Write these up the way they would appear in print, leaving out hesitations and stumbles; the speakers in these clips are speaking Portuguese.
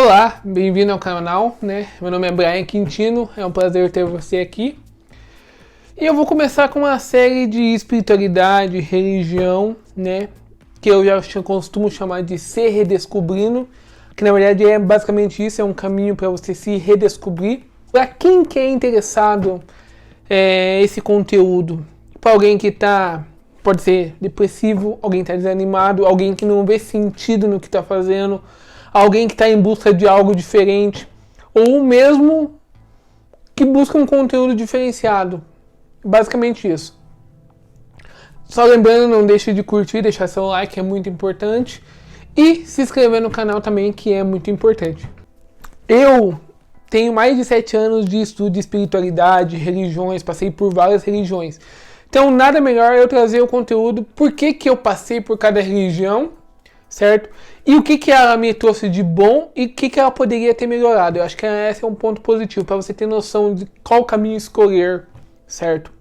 Olá, bem-vindo ao canal, né? Meu nome é Brian Quintino, é um prazer ter você aqui. E eu vou começar com uma série de espiritualidade, religião, né? Que eu já costumo chamar de se redescobrindo, que na verdade é basicamente isso, é um caminho para você se redescobrir. Para quem que é interessado esse conteúdo? Para alguém que pode ser depressivo, alguém que está desanimado, alguém que não vê sentido no que está fazendo, alguém que está em busca de algo diferente, ou mesmo que busca um conteúdo diferenciado. Basicamente isso. Só lembrando, não deixe de curtir, deixar seu like, é muito importante. E se inscrever no canal também, que é muito importante. Eu tenho mais de 7 anos de estudo de espiritualidade, religiões, passei por várias religiões. Então nada melhor eu trazer o conteúdo, por que eu passei por cada religião, certo? E o que ela me trouxe de bom e o que ela poderia ter melhorado. Eu acho que esse é um ponto positivo, para você ter noção de qual caminho escolher, certo?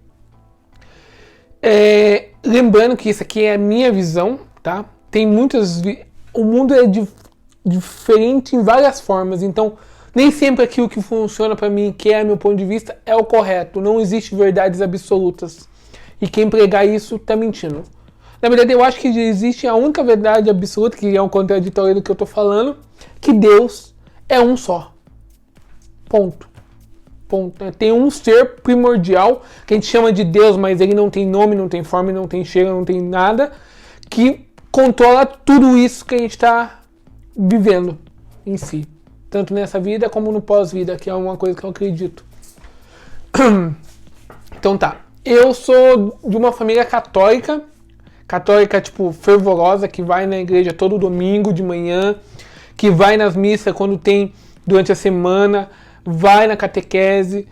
Lembrando que isso aqui é a minha visão, tá? Tem muitas... O mundo é diferente em várias formas, então nem sempre aquilo que funciona para mim, que é meu ponto de vista, é o correto. Não existe verdades absolutas. E quem pregar isso tá mentindo. Na verdade, eu acho que existe a única verdade absoluta, que é um contraditório do que eu tô falando, que Deus é um só. Ponto. Tem um ser primordial, que a gente chama de Deus, mas ele não tem nome, não tem forma, não tem cheiro, não tem nada, que controla tudo isso que a gente está vivendo em si. Tanto nessa vida como no pós-vida, que é uma coisa que eu acredito. Então tá. Eu sou de uma família católica, tipo, fervorosa, que vai na igreja todo domingo de manhã, que vai nas missas quando tem durante a semana, vai na catequese,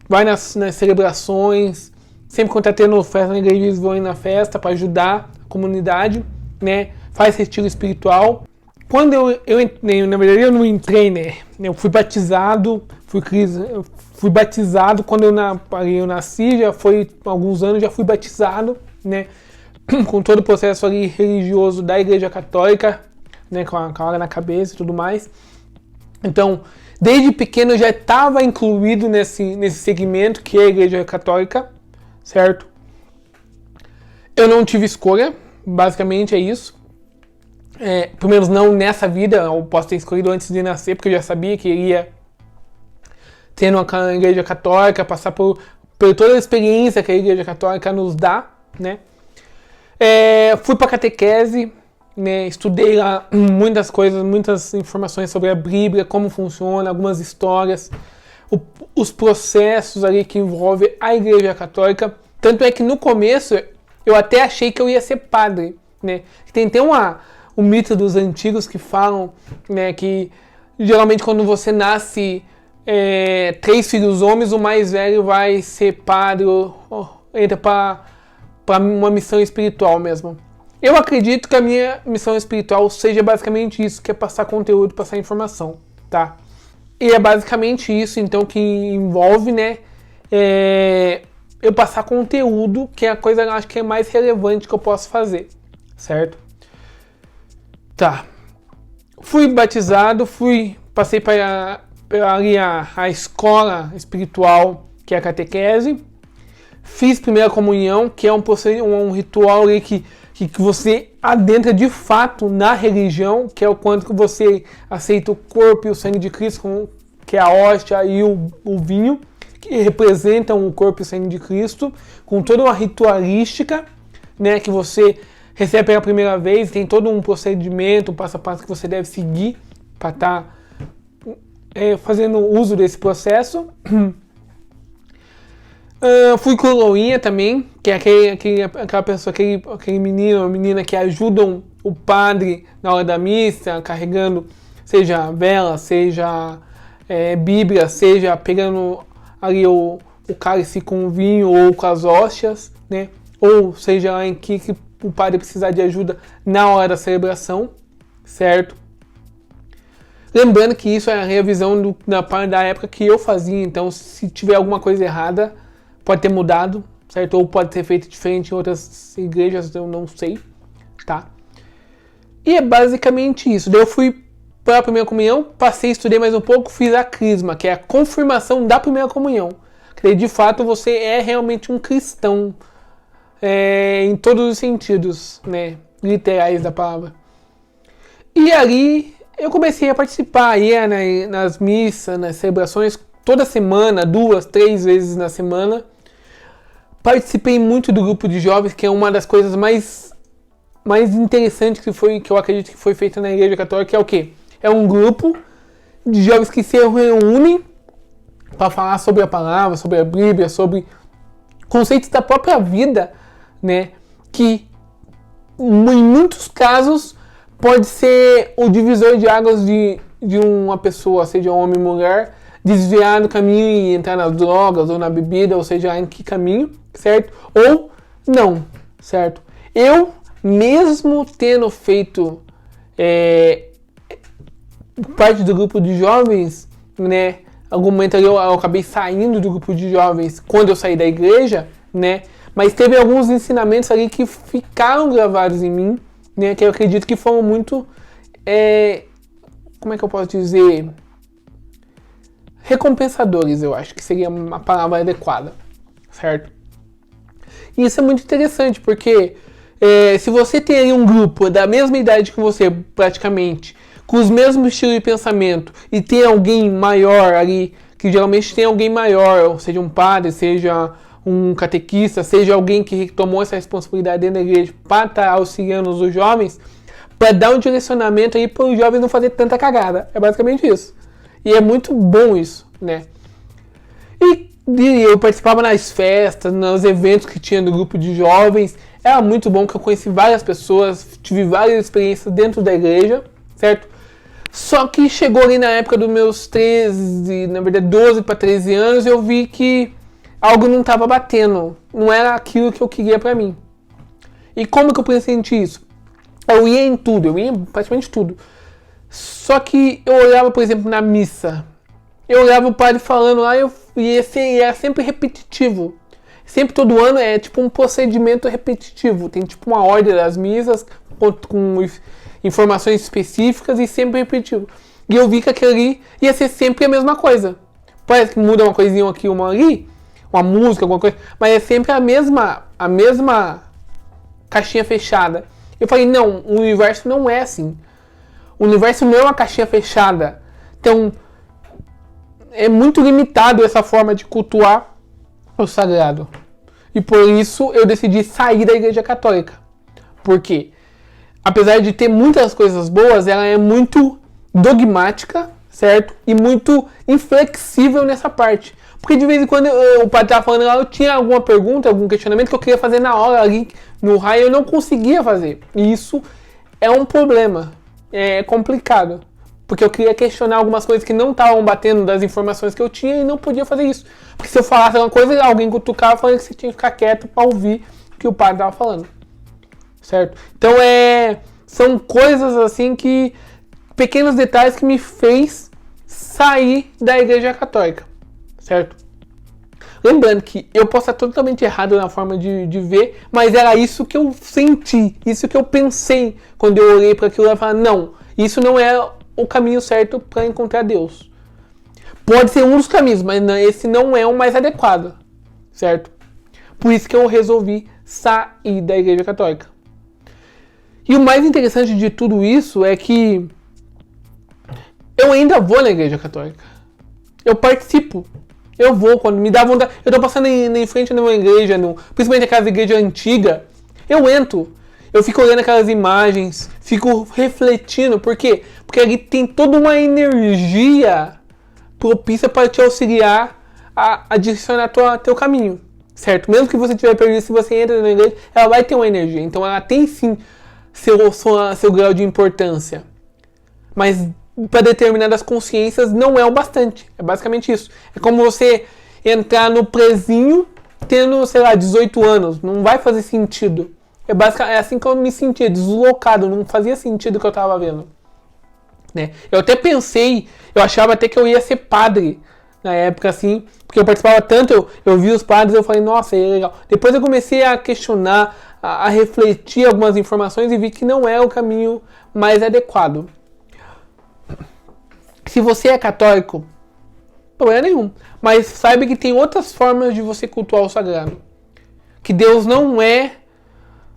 vai nas celebrações, sempre quando tá tendo festa na igreja eles vão ir na festa para ajudar a comunidade, né? Faz retiro espiritual. Quando eu entrei, na verdade eu não entrei, né? Eu fui batizado, fui batizado quando eu nasci, já foi há alguns anos, já fui batizado, né? Com todo o processo ali religioso da Igreja Católica, né? Com a água na cabeça e tudo mais. Então, desde pequeno eu já estava incluído nesse segmento que é a Igreja Católica, certo? Eu não tive escolha, basicamente é isso. Pelo menos não nessa vida, eu posso ter escolhido antes de nascer, porque eu já sabia que iria ter uma Igreja Católica, passar por toda a experiência que a Igreja Católica nos dá, né? Fui para catequese, né? Estudei lá muitas coisas, muitas informações sobre a Bíblia, como funciona, algumas histórias, os processos ali que envolvem a Igreja Católica. Tanto é que no começo eu até achei que eu ia ser padre, né? Tem o mito dos antigos que falam, né, que geralmente quando você nasce 3 filhos homens, o mais velho vai ser padre, entra para uma missão espiritual mesmo. Eu acredito que a minha missão espiritual seja basicamente isso, que é passar conteúdo, passar informação, tá? E é basicamente isso, então, que envolve, né, eu passar conteúdo, que é a coisa que eu acho que é mais relevante que eu posso fazer, certo? Tá. Fui batizado, passei para ali a escola espiritual, que é a catequese. Fiz primeira comunhão, que é um ritual ali que você adentra de fato na religião, que é o quanto que você aceita o corpo e o sangue de Cristo, que é a hóstia e o vinho, que representam o corpo e o sangue de Cristo, com toda uma ritualística, né, que você recebe pela primeira vez, tem todo um procedimento, um passo a passo que você deve seguir para estar fazendo uso desse processo. Fui coroinha também, que é aquela pessoa, aquele menino ou menina que ajudam o padre na hora da missa, carregando, seja vela, seja Bíblia, seja pegando ali o cálice com vinho ou com as hóstias, né? Ou seja lá em que o padre precisar de ajuda na hora da celebração, certo? Lembrando que isso é a revisão da época que eu fazia, então se tiver alguma coisa errada, pode ter mudado, certo? Ou pode ser feito diferente em outras igrejas, eu não sei, tá? E é basicamente isso. Daí eu fui para a primeira comunhão, passei, estudei mais um pouco, fiz a crisma, que é a confirmação da primeira comunhão. Que de fato você é realmente um cristão em todos os sentidos, né, literais da palavra. E ali eu comecei a participar, ia nas missas, nas celebrações, toda semana, 2, 3 vezes na semana. Participei muito do grupo de jovens, que é uma das coisas mais interessantes que eu acredito que foi feita na Igreja Católica, que é o quê? É um grupo de jovens que se reúnem para falar sobre a palavra, sobre a Bíblia, sobre conceitos da própria vida, né? Que em muitos casos pode ser o divisor de águas de uma pessoa, seja homem ou mulher, desviar do caminho e entrar nas drogas ou na bebida, ou seja, em que caminho, certo? Ou não, certo? Eu, mesmo tendo feito parte do grupo de jovens, né? Algum momento ali eu acabei saindo do grupo de jovens quando eu saí da igreja, né? Mas teve alguns ensinamentos ali que ficaram gravados em mim, né? Que eu acredito que foram muito, como é que eu posso dizer? Recompensadores, eu acho que seria uma palavra adequada, certo? E isso é muito interessante, porque se você tem aí um grupo da mesma idade que você, praticamente, com os mesmos estilos de pensamento, e tem alguém maior ali, que geralmente tem alguém maior, seja um padre, seja um catequista, seja alguém que tomou essa responsabilidade dentro da igreja para estar auxiliando os jovens, para dar um direcionamento aí para os jovens não fazer tanta cagada. É basicamente isso. E é muito bom isso, né? E eu participava nas festas, nos eventos que tinha do grupo de jovens. Era muito bom, que eu conheci várias pessoas, tive várias experiências dentro da igreja, certo? Só que chegou ali na época dos meus 13, na verdade 12 para 13 anos, eu vi que algo não estava batendo. Não era aquilo que eu queria para mim. E como que eu pressenti isso? Eu ia em tudo, eu ia em praticamente tudo. Só que eu olhava, por exemplo, na missa. Eu olhava o padre falando lá e era sempre repetitivo. Sempre todo ano é tipo um procedimento repetitivo. Tem tipo uma ordem das missas com informações específicas e sempre repetitivo. E eu vi que aquilo ali ia ser sempre a mesma coisa. Parece que muda uma coisinha aqui, uma ali, uma música, alguma coisa, mas é sempre a mesma caixinha fechada. Eu falei, não, o universo não é assim. O universo não é uma caixinha fechada. Então, é muito limitado essa forma de cultuar o sagrado. E por isso eu decidi sair da Igreja Católica. Por quê? Apesar de ter muitas coisas boas, ela é muito dogmática, certo? E muito inflexível nessa parte. Porque de vez em quando o padre estava falando lá, eu tinha alguma pergunta, algum questionamento que eu queria fazer na hora ali no raio, eu não conseguia fazer. E isso é um problema. É complicado. Porque eu queria questionar algumas coisas que não estavam batendo das informações que eu tinha e não podia fazer isso. Porque se eu falasse alguma coisa, alguém cutucava falando que você tinha que ficar quieto para ouvir o que o padre estava falando. Certo? Então são coisas assim que... pequenos detalhes que me fez sair da Igreja Católica. Certo? Lembrando que eu posso estar totalmente errado na forma de ver, mas era isso que eu senti, isso que eu pensei quando eu olhei para aquilo e falei, não, isso não é o caminho certo para encontrar Deus. Pode ser um dos caminhos, mas esse não é o mais adequado, certo? Por isso que eu resolvi sair da Igreja Católica. E o mais interessante de tudo isso é que eu ainda vou na Igreja Católica. Eu participo. Eu vou, quando me dá vontade. Eu tô passando em frente de uma igreja, principalmente aquela igreja antiga. Eu entro. Eu fico olhando aquelas imagens. Fico refletindo. Por quê? Porque ali tem toda uma energia propícia para te auxiliar a direcionar teu caminho. Certo? Mesmo que você tiver perdido, se você entra na igreja, ela vai ter uma energia. Então ela tem sim seu grau de importância. Mas para determinadas consciências não é o bastante. É basicamente isso. É como você entrar no prezinho tendo, sei lá, 18 anos. Não vai fazer sentido. É assim que eu me sentia, deslocado. Não fazia sentido o que eu estava vendo. Né? Eu até pensei, eu achava até que eu ia ser padre na época, assim, porque eu participava tanto, eu vi os padres, eu falei, nossa, é legal. Depois eu comecei a questionar, a refletir algumas informações e vi que não é o caminho mais adequado. Se você é católico, problema nenhum. Mas saiba que tem outras formas de você cultuar o sagrado. Que Deus não é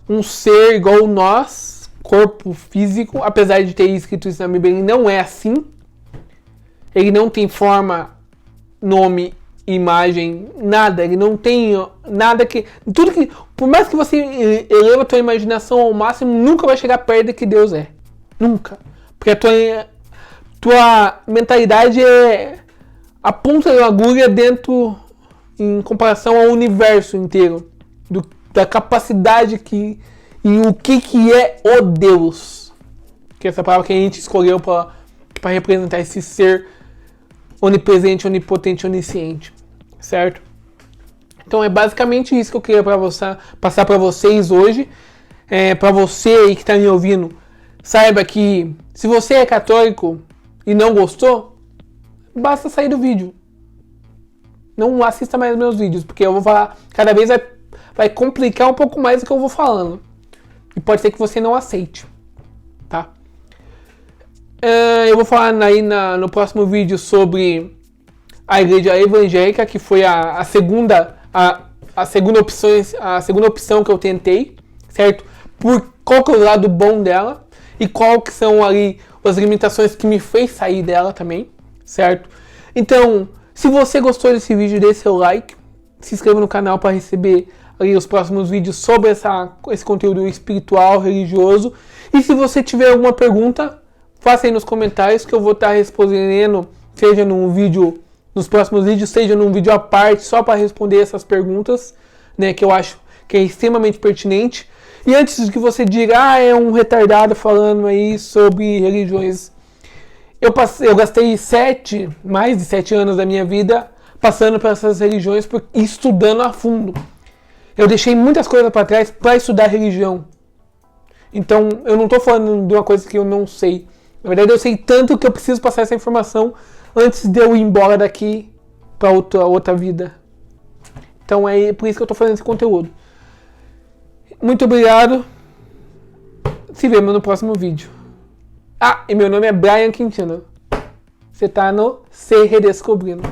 um ser igual nós, corpo físico, apesar de ter escrito isso na Bíblia, ele não é assim. Ele não tem forma, nome, imagem, nada. Ele não tem nada que... Tudo que... Por mais que você eleva a tua imaginação ao máximo, nunca vai chegar perto do que Deus é. Nunca. Porque a tua mentalidade é a ponta da agulha dentro, em comparação ao universo inteiro. Da capacidade que... E o que é o Deus. Que é essa palavra que a gente escolheu para representar esse ser onipresente, onipotente, onisciente. Certo? Então é basicamente isso que eu queria passar para vocês hoje. Para você aí que está me ouvindo, saiba que se você é católico e não gostou, basta sair do vídeo. Não assista mais meus vídeos, porque eu vou falar, cada vez vai complicar um pouco mais o que eu vou falando. E pode ser que você não aceite, tá? Eu vou falar aí no próximo vídeo sobre a igreja evangélica, que foi a segunda opção que eu tentei, certo? Qual que é o lado bom dela e qual que são ali as limitações que me fez sair dela também, certo? Então, se você gostou desse vídeo, dê seu like, se inscreva no canal para receber ali os próximos vídeos sobre esse conteúdo espiritual, religioso. E se você tiver alguma pergunta, faça aí nos comentários que eu vou estar respondendo, seja num vídeo, nos próximos vídeos, seja num vídeo à parte, só para responder essas perguntas, né, que eu acho que é extremamente pertinente. E antes de que você diga, é um retardado falando aí sobre religiões, eu gastei mais de 7 anos da minha vida passando por essas religiões e estudando a fundo. Eu deixei muitas coisas para trás para estudar religião. Então, eu não estou falando de uma coisa que eu não sei. Na verdade, eu sei tanto que eu preciso passar essa informação antes de eu ir embora daqui para outra vida. Então, é por isso que eu estou fazendo esse conteúdo. Muito obrigado. Se vemos no próximo vídeo. E meu nome é Brian Quintino. Você está no Se Redescobrindo.